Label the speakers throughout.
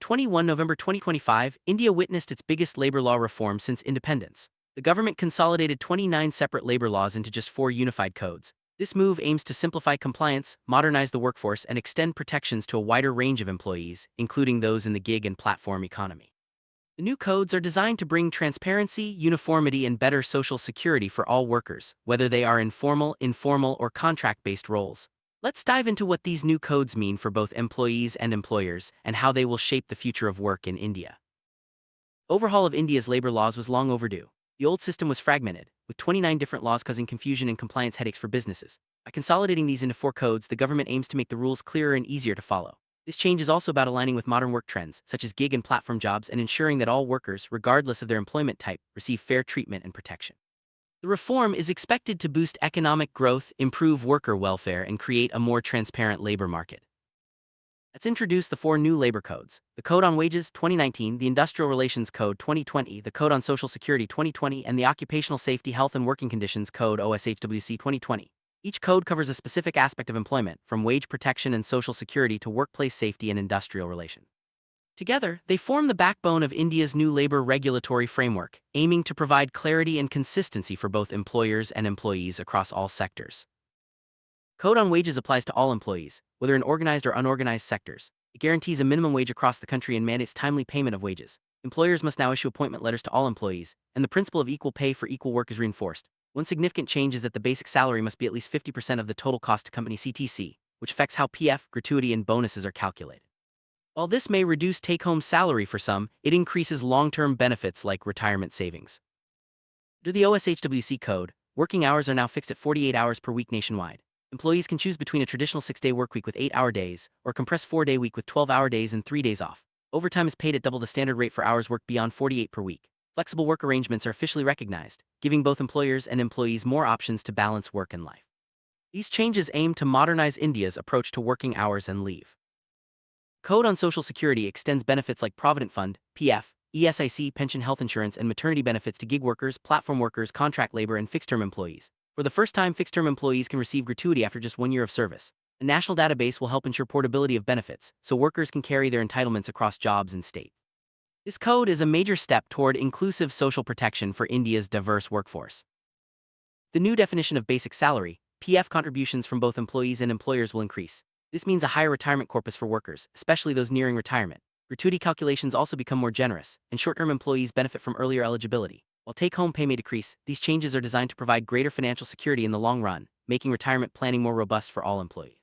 Speaker 1: 21 November 2025, India witnessed its biggest labor law reform since independence. The government consolidated 29 separate labor laws into just 4 unified codes. This move aims to simplify compliance, modernize the workforce, and extend protections to a wider range of employees, including those in the gig and platform economy. The new codes are designed to bring transparency, uniformity, and better social security for all workers, whether they are in formal, informal, or contract-based roles. Let's dive into what these new codes mean for both employees and employers, and how they will shape the future of work in India. Overhaul of India's labor laws was long overdue. The old system was fragmented, with 29 different laws causing confusion and compliance headaches for businesses. By consolidating these into 4 codes, the government aims to make the rules clearer and easier to follow. This change is also about aligning with modern work trends, such as gig and platform jobs, and ensuring that all workers, regardless of their employment type, receive fair treatment and protection. The reform is expected to boost economic growth, improve worker welfare, and create a more transparent labor market. Let's introduce the 4 new labor codes. The Code on Wages 2019, the Industrial Relations Code 2020, the Code on Social Security 2020, and the Occupational Safety, Health and Working Conditions Code OSHWC 2020. Each code covers a specific aspect of employment, from wage protection and social security to workplace safety and industrial relations. Together, they form the backbone of India's new labor regulatory framework, aiming to provide clarity and consistency for both employers and employees across all sectors. Code on Wages applies to all employees, whether in organized or unorganized sectors. It guarantees a minimum wage across the country and mandates timely payment of wages. Employers must now issue appointment letters to all employees, and the principle of equal pay for equal work is reinforced. One significant change is that the basic salary must be at least 50% of the total cost to company CTC, which affects how PF, gratuity, and bonuses are calculated. While this may reduce take-home salary for some, it increases long-term benefits like retirement savings. Under the OSHWC code, working hours are now fixed at 48 hours per week nationwide. Employees can choose between a traditional 6-day workweek with 8-hour days, or a compressed 4-day week with 12-hour days and 3 days off. Overtime is paid at double the standard rate for hours worked beyond 48 per week. Flexible work arrangements are officially recognized, giving both employers and employees more options to balance work and life. These changes aim to modernize India's approach to working hours and leave. Code on Social Security extends benefits like Provident Fund, PF, ESIC, pension health insurance, and maternity benefits to gig workers, platform workers, contract labor, and fixed-term employees. For the first time, fixed-term employees can receive gratuity after just 1 year of service. A national database will help ensure portability of benefits, so workers can carry their entitlements across jobs and states. This code is a major step toward inclusive social protection for India's diverse workforce. The new definition of basic salary, PF contributions from both employees and employers will increase. This means a higher retirement corpus for workers, especially those nearing retirement. Gratuity calculations also become more generous, and short-term employees benefit from earlier eligibility. While take-home pay may decrease, these changes are designed to provide greater financial security in the long run, making retirement planning more robust for all employees.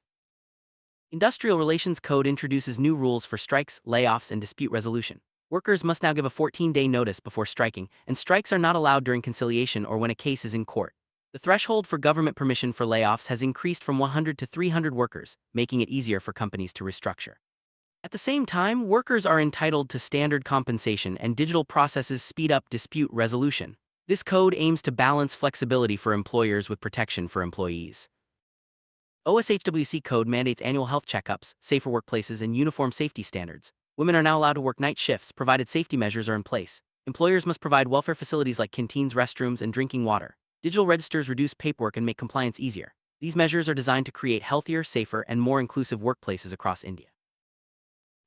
Speaker 1: Industrial Relations Code introduces new rules for strikes, layoffs, and dispute resolution. Workers must now give a 14-day notice before striking, and strikes are not allowed during conciliation or when a case is in court. The threshold for government permission for layoffs has increased from 100 to 300 workers, making it easier for companies to restructure. At the same time, workers are entitled to standard compensation, and digital processes speed up dispute resolution. This code aims to balance flexibility for employers with protection for employees. OSHWC code mandates annual health checkups, safer workplaces, and uniform safety standards. Women are now allowed to work night shifts provided safety measures are in place. Employers must provide welfare facilities like canteens, restrooms, and drinking water. Digital registers reduce paperwork and make compliance easier. These measures are designed to create healthier, safer, and more inclusive workplaces across India.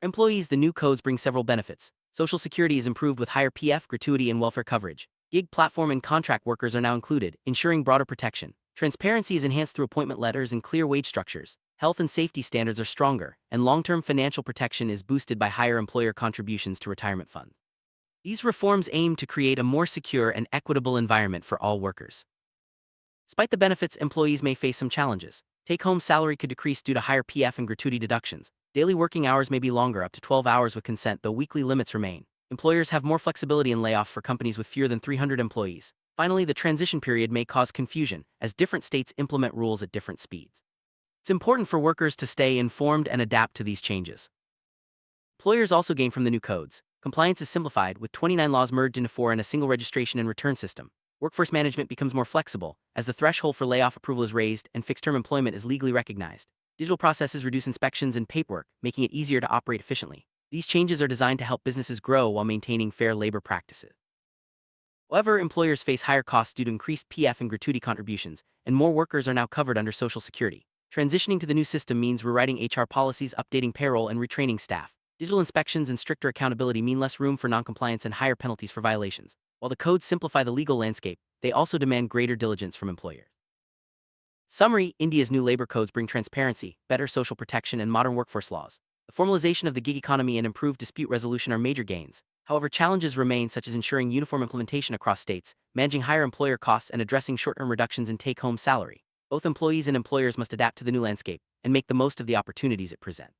Speaker 1: For employees, the new codes bring several benefits. Social security is improved with higher PF, gratuity, and welfare coverage. Gig, platform, and contract workers are now included, ensuring broader protection. Transparency is enhanced through appointment letters and clear wage structures. Health and safety standards are stronger, and long-term financial protection is boosted by higher employer contributions to retirement funds. These reforms aim to create a more secure and equitable environment for all workers. Despite the benefits, employees may face some challenges. Take-home salary could decrease due to higher PF and gratuity deductions. Daily working hours may be longer, up to 12 hours with consent, though weekly limits remain. Employers have more flexibility in layoffs for companies with fewer than 300 employees. Finally, the transition period may cause confusion, as different states implement rules at different speeds. It's important for workers to stay informed and adapt to these changes. Employers also gain from the new codes. Compliance is simplified, with 29 laws merged into 4 and a single registration and return system. Workforce management becomes more flexible, as the threshold for layoff approval is raised and fixed-term employment is legally recognized. Digital processes reduce inspections and paperwork, making it easier to operate efficiently. These changes are designed to help businesses grow while maintaining fair labor practices. However, employers face higher costs due to increased PF and gratuity contributions, and more workers are now covered under Social Security. Transitioning to the new system means rewriting HR policies, updating payroll, and retraining staff. Digital inspections and stricter accountability mean less room for noncompliance and higher penalties for violations. While the codes simplify the legal landscape, they also demand greater diligence from employers. Summary: India's new labor codes bring transparency, better social protection, and modern workforce laws. The formalization of the gig economy and improved dispute resolution are major gains. However, challenges remain, such as ensuring uniform implementation across states, managing higher employer costs, and addressing short-term reductions in take-home salary. Both employees and employers must adapt to the new landscape and make the most of the opportunities it presents.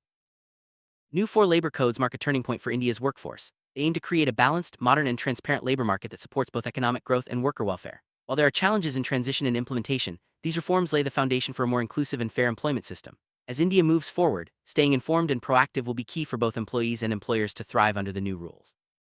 Speaker 1: New four labor codes mark a turning point for India's workforce. They aim to create a balanced, modern, and transparent labor market that supports both economic growth and worker welfare. While there are challenges in transition and implementation, these reforms lay the foundation for a more inclusive and fair employment system. As India moves forward, staying informed and proactive will be key for both employees and employers to thrive under the new rules.